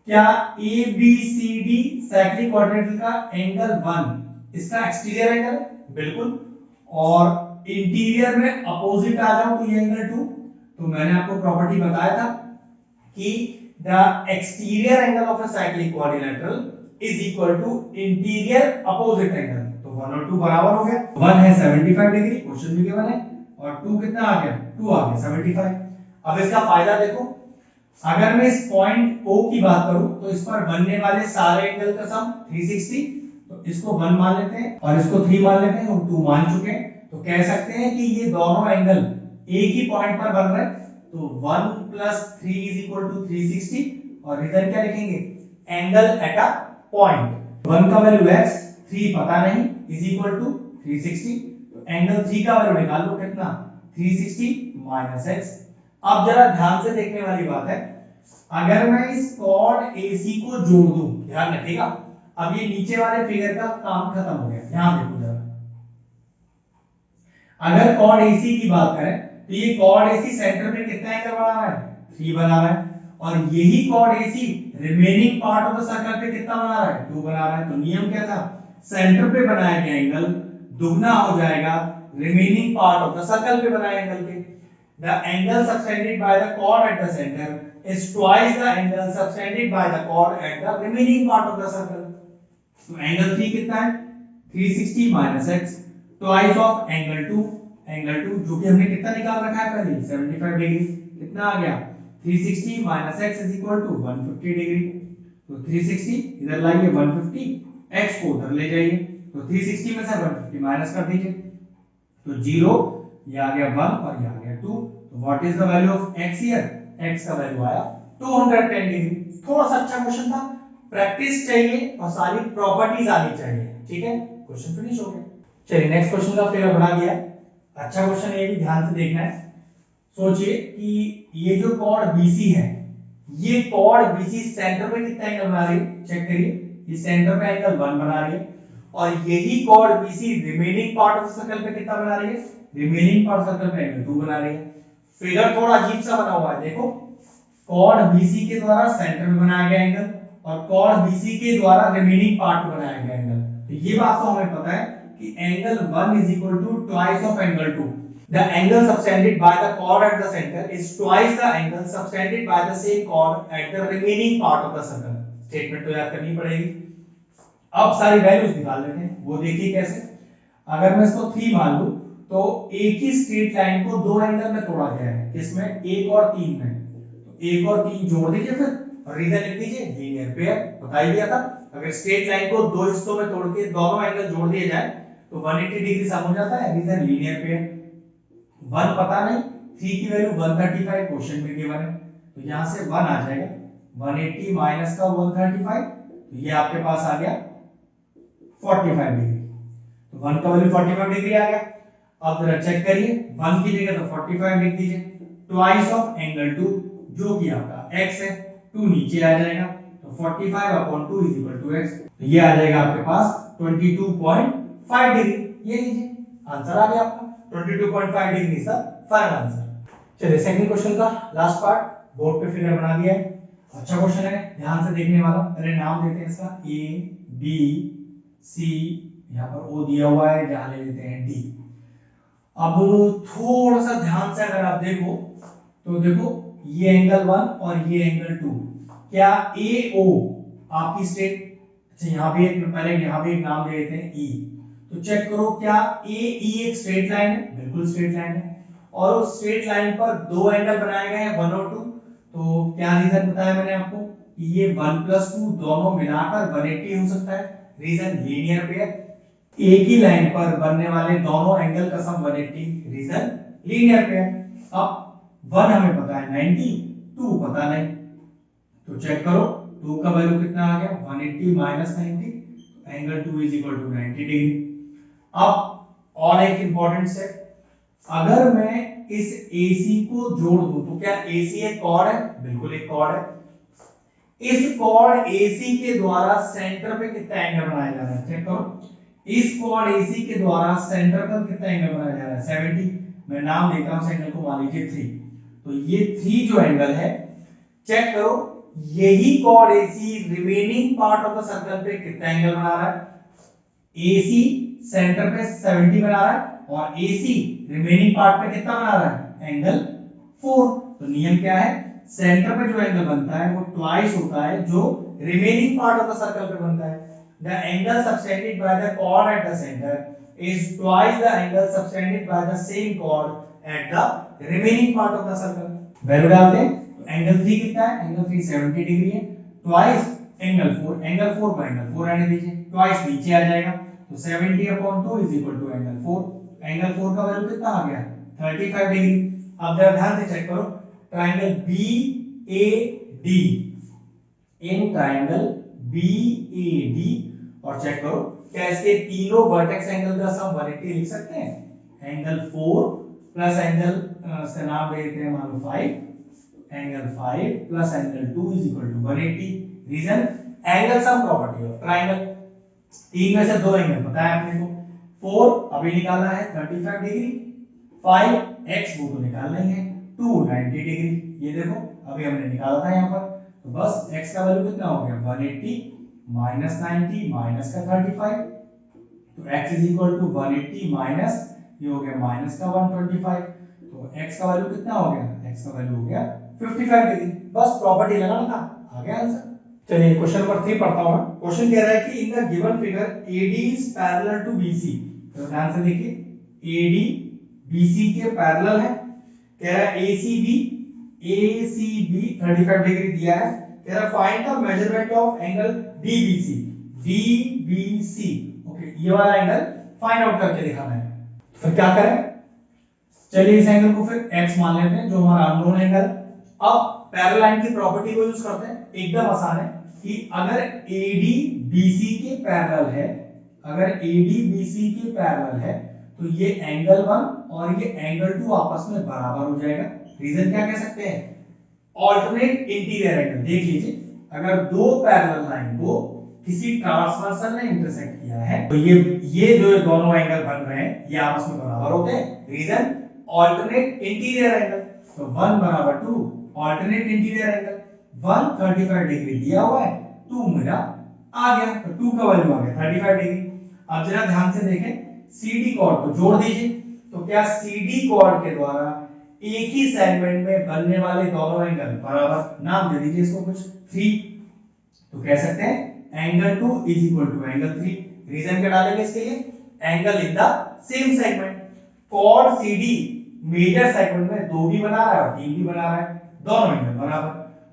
क्या A B C D cyclic quadrilateral का एंगल 1 इसका एक्सटीरियर एंगल है, बिल्कुल, और इंटीरियर में अपोजिट आ जाओ तो ये एंगल 2। तो मैंने आपको प्रॉपर्टी बताया था कि the exterior angle of a cyclic quadrilateral is equal to interior opposite angle, तो 1 और 2 बराबर हो गया। 1 है 75 डिग्री, क्वेश्चन भी गिवन है, और 2 कितना आ गया, 2 आ गया 75। अब इसका फायदा देखो, अगर मैं इस पॉइंट O की बात करूं तो इस पर बनने वाले सारे एंगल का सम 360, तो इसको 1 मान लेते हैं और इसको 3 मान लेते हैं, और 2 मान चुके हैं, तो कह सकते हैं कि ये दोनों एंगल एक ही पॉइंट पर बन रहे हैं। तो 1 + 3 = 360, और इधर क्या लिखेंगे, एंगल एट अ पॉइंट। 1 का वैल्यू x, 3 पता नहीं, = 360, तो एंगल 3 का वैल्यू निकाल लो, कितना, 360 - x। अब जरा ध्यान से देखने वाली बात है, अगर मैं इस कॉर्ड AC को जोड़ दूं, ध्यान रखिएगा, अब ये नीचे वाले फिगर का काम खत्म हो गया, ध्यान देखो जरा। अगर कॉर्ड AC की बात करें तो ये कॉर्ड AC सेंटर में कितना एंगल बना रहा है, 3 बना रहा है, और यही chord AC remaining part of the circle पे कितना बना रहा है, 2 बना रहा है। तो नियम क्या था, सेंटर पे बनाया गया एंगल दुगना हो जाएगा remaining part of the circle पे बनाए एंगल के। The angle subtended by the chord at the center is twice the angle subtended by the chord at the remaining part of the circle. तो angle 3 कितना है, 360 - x, twice of angle 2, angle 2 जो कि हमने कितना निकाल रखा है पहले, 75 डिग्री, कितना आ गया, 360 - x = 150 डिग्री। तो 360 इधर लाइए, 150 x को उधर ले जाइए, तो 360 में से 150 माइनस कर दीजिए, तो 0, ये आ गया 1 और ये आ गया 2। तो what is the value of x here, x का वैल्यू आया 210 डिग्री। थोड़ा सा अच्छा क्वेश्चन था, प्रैक्टिस चाहिए और सारी प्रॉपर्टीज आनी चाहिए, ठीक है। क्वेश्चन फिनिश हो गया। चलिए नेक्स्ट क्वेश्चन का फिगर बना दिया। अच्छा क्वेश्चन, ये भी ध्यान से देखना है। सोचिए कि ये जो कॉर्ड BC है, ये कॉर्ड BC सेंटर पे कितना एंगल बना रही है, चेक करिए, ये सेंटर पे एंगल 1 बना रही है, और यही chord BC remaining part of circle पे कितना बना रही है, रिमेनिंग पार्ट सर्कल पे एंगल 2 बना रही है। फिगर थोड़ा अजीब सा बना हुआ है, देखो, कॉर्ड BC के द्वारा सेंटर में बनाया गया एंगल और कॉर्ड BC के द्वारा रिमेनिंग पार्ट में बनाया गया एंगल। तो ये बात तो हमें पता है कि angle 1 = twice of angle 2. The angle subtended by the chord at the center is twice the angle subtended by the same chord at the remaining part of the circle. Statement तो याद करनी पड़ेगी। अब सारी वैल्यूज निकाल लेते हैं, वो देखिए कैसे। अगर मैं इसको 3 मान लूं तो एक ही स्ट्रेट लाइन को दो एंगल में तोड़ा गया है, किसमें, 1 और 3 में। तो 1 और 3 जोड़ दीजिए फिर, और रीजन लिख दीजिए, लीनियर पेयर, बता ही दिया था। अगर स्ट्रेट लाइन को दो हिस्सों में तोड़ के दोनों एंगल जोड़ दिए जाए तो 180 डिग्री सम हो जाता है, रीजन लीनियर पेयर। 1 पता नहीं, 3 की वैल्यू 135 क्वेश्चन में गिवन है, तो यहां से 1 आ जाएगा, 180 माइनस का 135, तो ये आपके पास आ गया 45 डिग्री। तो 1 का वैल्यू 45 डिग्री आ गया। अब जरा चेक करिए, 1 की जगह तो 45 लिख दीजिए, ट्वाइस ऑफ एंगल 2 जो कि आपका x है, 2 नीचे आ जाएगा तो 45/2 इज इक्वल टू x, तो ये आ जाएगा आपके पास 22.5 डिग्री। ये लीजिए आंसर आ गया आपका 22.5 डिग्री का फाइनल आंसर। चलिए सेकंड क्वेश्चन का लास्ट पार्ट, बोर्ड पे फिगर बना दिया है, अच्छा क्वेश्चन है, ध्यान से देखने वाला। पहले नाम देते हैं इसका ए बी सी, यहाँ पर ओ दिया हुआ है, यहाँ ले लेते हैं डी। अब थोड़ा सा ध्यान से अगर आप देखो तो देखो ये एंगल 1 और ये एंगल 2, क्या ए ओ आपकी स्ट्रेट, अच्छा यहाँ भी एक, पहले यहाँ भी एक नाम दे देते हैं ई, तो चेक करो क्या ए ई एक स्ट्रेट लाइन है, बिल्कुल स्ट्रेट लाइन है, और उस स्ट्रेट लाइन पर दो एंगल बनाए गए हैं 1 और 2, तो क्या रीजन बताया मैंने आपको कि ये 1 + 2 दोनों मिलाकर 180 हो सकता है, रीजन लीनियर पेयर, एक ही लाइन पर बनने वाले दोनों एंगल का सम 180, रीजन लीनियर पेयर। अब 1 हमें पता है 90, 2 पता नहीं, तो चेक करो 2 का वैल्यू कितना आ गया 180 - 90, एंगल 2 = 90 डिग्री। अब और एक इंपॉर्टेंट स्टेप, अगर मैं इस AC को जोड़ दूं तो क्या AC एक कॉर्ड है, बिल्कुल एक कॉर्ड है, इस कॉर्ड AC के द्वारा सेंटर पे कितना एंगल बनाया जा रहा है, चेक करो, इस कॉर्ड AC के द्वारा सेंटर पर कितना एंगल बनाया जा रहा है 70, मैं नाम देता हूं एंगल को, मान लीजिए 3, तो ये 3 जो एंगल है, चेक करो यही chord AC remaining part of the circle पे कितना एंगल बना रहा है, AC सेंटर पे 70 बना रहा है और AC रिमेनिंग पार्ट पे कितना बना रहा है, एंगल 4, तो नियम क्या है, सेंटर पे जो एंगल बनता है वो ट्वाइस होता है जो remaining part of the circle पे बनता है, the angle subtended by the chord at the center is twice the angle subtended by the same chord at the remaining part of the circle। Value डाल दें तो angle 3 कितना है, angle 3 70 degree है, twice angle 4, angle 4 को angle 4 आने दीजिए, twice नीचे आ जाएगा तो 70/2 is equal to angle 4, angle 4 का वैल्यू कितना आ गया 35 डिग्री। अब जरा ध्यान से चेक करो, triangle BAD, in triangle BAD, और चेक करो क्या इसके तीनों वर्टेक्स एंगल का सम 180 लिख सकते हैं, एंगल 4 प्लस एंगल इसका नाम दे देते हैं मान लो 5, angle 5 plus angle 2 is equal to 180, reason angle sum property of triangle, तीन में से दो एंगल पता है अपने को, 4 अभी निकालना है 35 डिग्री, 5 x वो तो निकालना ही है 2 90 डिग्री, ये देखो अभी हमने निकाला था यहाँ पर, तो बस x का वैल्यू कितना हो गया 180 माइनस 90 माइनस का 35, तो x is equal to 180 minus ये हो गया माइनस का 125, तो x का वैल्यू कितना हो गया, x का वैल्यू हो गया 55 डिग्री, बस प्रॉपर्टी लगाना था, आ गया आंसर। चलिए क्वेश्चन नंबर 3 पढ़ता हूं मैं। क्वेश्चन कह रहा है कि in the given figure AD is parallel to BC, तो ध्यान से देखिए AD BC के पैरेलल है, कह रहा है ACB 35 डिग्री दिया है, कह रहा है find the measurement of angle DBC, okay ये वाला एंगल फाइंड आउट करके दिखाना है, फिर क्या करें, चलिए इस एंगल को फिर x मान लेते हैं जो हमारा अननोन एंगल। अब पैरेलल लाइन की प्रॉपर्टी को यूज करते हैं, एकदम आसान है कि अगर AD BC के पैरेलल है, अगर AD BC के पैरेलल है तो ये एंगल 1 और ये एंगल 2 आपस में बराबर हो जाएगा, रीजन क्या कह सकते हैं, ऑल्टरनेट इंटीरियर एंगल। देख लीजिए अगर दो पैरेलल लाइन को किसी ट्रांसवर्सल ने इंटरसेक्ट किया है तो ये जो दोनों एंगल बन रहे हैं ये आपस में बराबर होते हैं, रीजन ऑल्टरनेट इंटीरियर एंगल, तो 1 = 2 ऑल्टरनेट इंटीरियर एंगल, 1 35 डिग्री दिया हुआ है, 2 मेरा आ गया, तो 2 का वैल्यू आ गया 35 डिग्री। अब जरा ध्यान से देखें CD कॉर्ड को जोड़ दीजिए, तो क्या CD कॉर्ड के द्वारा एक ही सेगमेंट में बनने वाले दोनों एंगल बराबर, नाम दे दीजिए इसको कुछ 3, तो कह सकते हैं angle 2 is equal to angle 3, reason क्या डालेंगे इसके लिए, angle in the same segment, chord CD major segment में 2 भी बना रहा है और 3 भी बना रहा है, दोनों एंगल बराबर,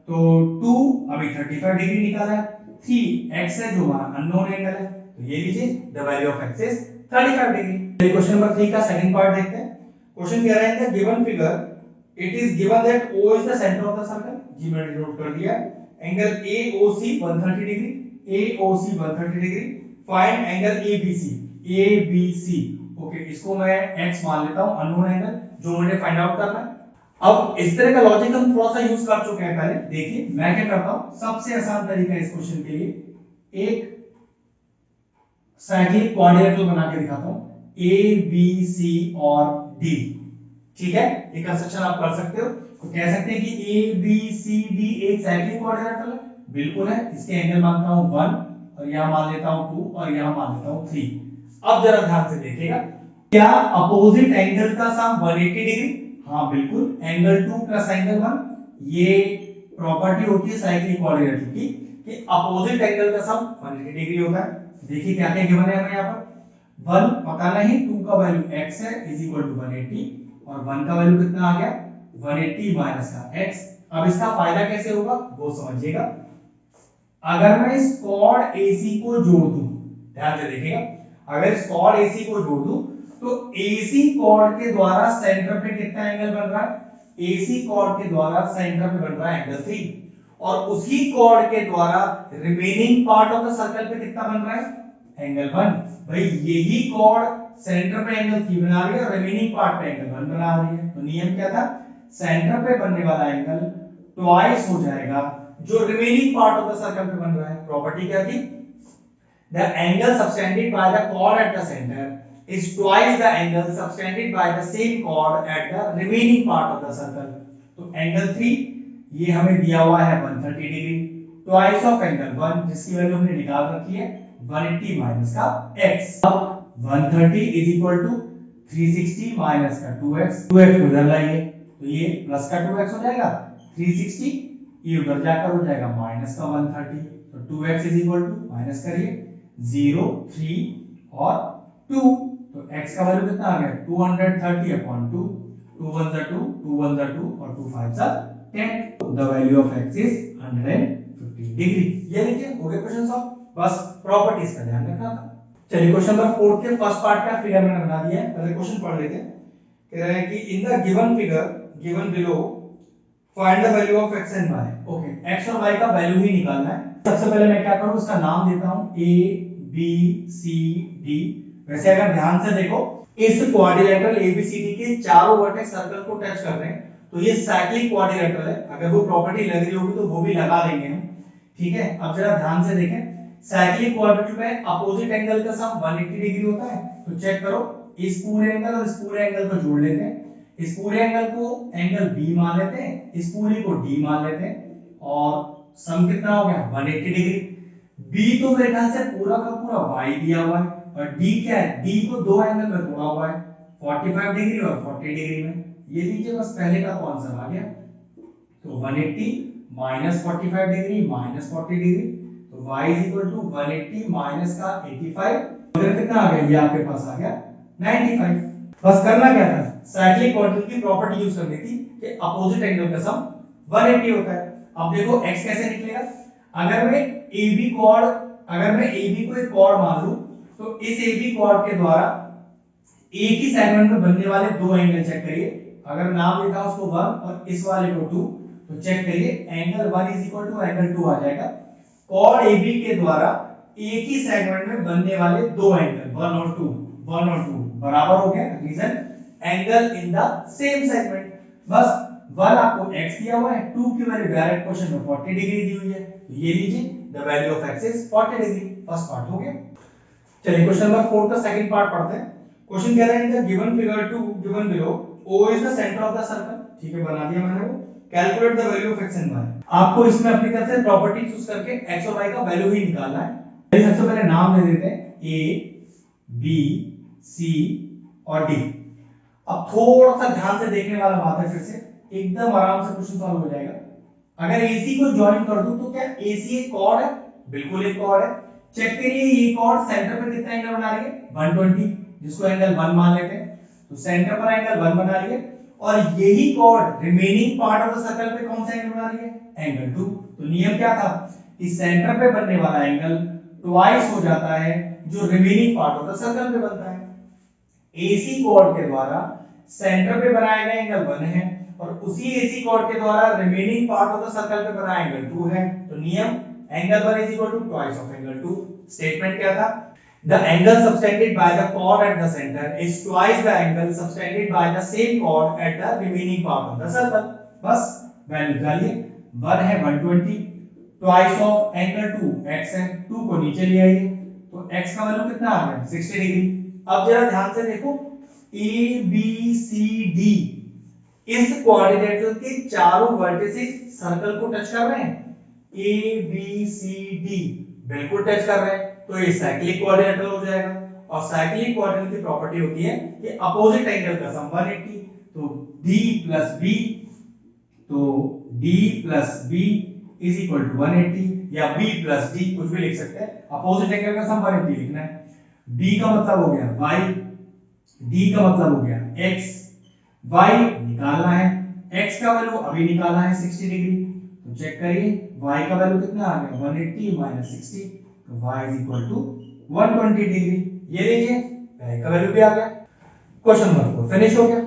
तो 2 अभी 35 डिग्री निकाला है, 3 x है जो हमारा अननोन एंगल है, तो ये लीजिए the value of x is 35 degree. Question number 3 का सेकंड पार्ट देखते हैं। क्वेश्चन कह रहा है the given figure it is given that O is the centre of the circle, जी मैंने नोट कर दिया, angle AOC 130 degree, AOC 130 degree, find angle ABC okay, इसको मैं x मान लेता हूं, अननोन एंगल जो मुझे फाइंड आउट करना है। अब इस तरह का लॉजिक हम थोड़ा सा यूज कर चुके हैं पहले। देखिए मैं क्या करता हूं, सबसे आसान तरीका इस क्वेश्चन के लिए एक साइक्लिक क्वाड्रिलेटरल बना के दिखाता हूं, ए बी सी और डी। ठीक है, ये कंस्ट्रक्शन आप कर सकते हो। तो कह सकते हैं कि ए बी सी डी एक साइक्लिक क्वाड्रिलेटरल है, बिल्कुल है। इसके एंगल मानता हूं 1 और यहां मान लेता हूं 2 और यहां मान लेता हूं 3। अब जरा ध्यान से देखिएगा, क्या अपोजिट एंगल का सम 180 डिग्री? हाँ बिल्कुल, एंगल 2 प्लस एंगल 1, ये प्रॉपर्टी होती है साइक्लिक क्वाड्रिलेटरल की कि अपोजिट एंगल का सम 180 डिग्री होता है। देखिए क्या क्या गिवन है हमें यहाँ पर, 1 पता नहीं, 2 का वैल्यू x है इज इक्वल टू 180 और 1 का वैल्यू कितना आ गया 180 माइनस का x। अब इसका फायदा कैसे होगा वो समझिएगा। अगर मैं इस कॉर्ड AC को जोड़ दूं, ध्यान से देखिएगा, अगर इस कॉर्ड AC को जोड़ दूं तो AC कॉर्ड के द्वारा सेंटर पे कितना एंगल बन रहा है, AC कॉर्ड के द्वारा सेंटर पे बन रहा है एंगल 3 और उसी कॉर्ड के द्वारा remaining part of the circle पे कितना बन रहा है एंगल 1। भाई यही कॉर्ड सेंटर पे एंगल 3 बना रही है और रिमेनिंग पार्ट पे एंगल 1 बना रही है। तो नियम क्या था, सेंटर पे बनने वाला एंगल ट्वाइस हो जाएगा जो remaining part of the circle पे बन रहा है। प्रॉपर्टी क्या थी, the angle subtended by the chord at the center is twice the angle subtended by the same chord at the remaining part of the circle। तो angle 3 ये हमें दिया हुआ है 130 डिग्री, ट्वाइस ऑफ एंगल 1 जिसकी value हमने निकाल रखी है 180 माइनस का x। अब 130 इज इक्वल टू 360 माइनस का 2x, 2x उधर लाइए तो ये प्लस का 2x हो जाएगा, 360 ये उधर जाकर हो जाएगा माइनस का 130। तो 2x is equal to minus करिए 0 3 और 2, तो x का वैल्यू कितना आ गया 230 अपॉन 2, 2 1 जा 2, 2 1 जा 2 और 2 5 जा 10। The value of x is 115 degree. ये लिखिए, हो गया क्वेश्चन सॉल्व। बस प्रॉपर्टीज का ध्यान रखना था। चलिए क्वेश्चन नंबर 4 के फर्स्ट पार्ट का फिगर मैंने बना दिया है, पहले क्वेश्चन पढ़ लेते हैं। कह रहा है कि in the given figure given below find the value of x and y। Okay, x और y का वैल्यू ही निकालना है। सबसे पहले मैं क्या करूं, इसका नाम देता हूं a b c d। वैसे अगर ध्यान से देखो, इस क्वाड्रिलेटरल ABCD के चारों वर्टेक्स सर्कल को टच कर रहे हैं, तो ये साइक्लिक क्वाड्रिलेटरल है। अगर वो प्रॉपर्टी लग रही होगी तो वो भी लगा लेंगे हम। ठीक है, अब जरा ध्यान से देखें, साइक्लिक क्वाड्रिलेटरल में अपोजिट एंगल का सम 180 डिग्री होता है। तो चेक करो, इस पूरे एंगल और इस पूरे एंगल को जोड़ लेते हैं। इस पूरे एंगल को एंगल B मान लेते हैं, इस पूरी को D मान लेते हैं और सम कितना हो गया 180 डिग्री। B तो मेरे ख्याल से पूरा का पूरा y दिया हुआ है और D क्या है, D को दो एंगल में तोड़ा हुआ है, 45 डिग्री और 40 डिग्री में। ये लीजिए, बस पहले का तो आंसर आ गया। तो 180 माइनस 45 डिग्री माइनस 40 डिग्री, तो y is equal to 180 minus का 85, तो कितना आ गया, ये आपके पास आ गया 95। बस करना क्या था, साइक्लिक क्वाड्रिलेटरल की प्रॉपर्टी यूज करनी थी कि अपोजिट एंगल का सम 180 होता है। अब देखो x कैसे निकलेगा, अगर मैं AB कॉर्ड, अगर मैं AB को एक कॉर्ड मान लूं तो इस AB कॉर्ड के द्वारा एक ही सेगमेंट में बनने वाले दो एंगल चेक करिए। अगर नाम देता हूं उसको 1 और इस वाले को 2, तो चेक करिए angle 1 is equal to angle 2 आ जाएगा। कॉर्ड AB के द्वारा एक ही सेगमेंट में बनने वाले दो एंगल 1 और 2 बराबर हो गया, reason angle in the same segment. बस 1 आपको x दिया हुआ है, 2 की वैल्यू डायरेक्ट क्वेश्चन में 40 डिग्री दी हुई है, तो ये लीजिए the value of x is 40 degree. First part हो गया। चलिए क्वेश्चन नंबर 4 का सेकंड पार्ट पढ़ते हैं। क्वेश्चन कह रहा है इन the given figure 2 given below O is the centre of the circle. ठीक है, बना दिया मैंने वो। Calculate the value of x and y। आपको इसमें अपनी तरफ से प्रॉपर्टी यूज करके x और y का वैल्यू ही निकालना है। चलिए सबसे पहले नाम दे देते हैं a b c और d। अब थोड़ा सा ध्यान से देखने वाला बात है, फिर से एकदम आराम से क्वेश्चन सॉल्व हो जाएगा। अगर AC को ज्वाइन कर दूं तो क्या AC एक कॉर्ड है, बिल्कुल एक कॉर्ड है। चेक करिए ये कॉर्ड सेंटर पे कितना एंगल बना रही है 120, जिसको एंगल 1 मान लेते हैं। तो सेंटर पर एंगल 1 बना रही है और यही chord remaining part of the circle पे कौन सा एंगल बना रही है एंगल 2। तो नियम क्या था कि सेंटर पे बनने वाला एंगल ट्वाइस हो जाता है जो remaining part of the circle पे बनता है। AC कॉर्ड के द्वारा सेंटर पे बनाया गया एंगल 1 है और उसी AC कॉर्ड के द्वारा remaining part of the circle पे बनाया एंगल 2 है। तो नियम angle 1 is equal to twice of angle 2। Statement क्या था, The angle subtended by the chord at the center is twice the angle subtended by the same chord at the remaining part of the circle. बस value डालिए, 1 है 120, twice of angle 2 x है, 2 को नीचे ले आइए तो x का वैल्यू कितना आ गया 60 डिग्री। अब जरा ध्यान से देखो a b c d इस क्वाड्रिलेटरल के चारों वर्टिसेस सर्कल को टच कर रहे हैं, a b c d बिल्कुल टच कर रहे हैं, तो ये साइक्लिक क्वाड्रिलेटरल हो जाएगा। और साइक्लिक क्वाड्रिलेटरल की प्रॉपर्टी होती है कि अपोजिट एंगल का सम 180, तो d प्लस b, तो d plus b is equal to 180 या b प्लस d कुछ भी लिख सकते हैं, अपोजिट एंगल का सम 180 लिखना है। d का मतलब हो गया y, d का मतलब हो गया x, y निकालना है, x का वैल्यू अभी निकाला है 60 डिग्री, तो चेक करिए y का वैल्यू कितना आ गया 180 माइनस 60, तो y is equal to 120 degree. ये लीजिए y का वैल्यू भी आ गया। क्वेश्चन नंबर 4 फिनिश हो गया।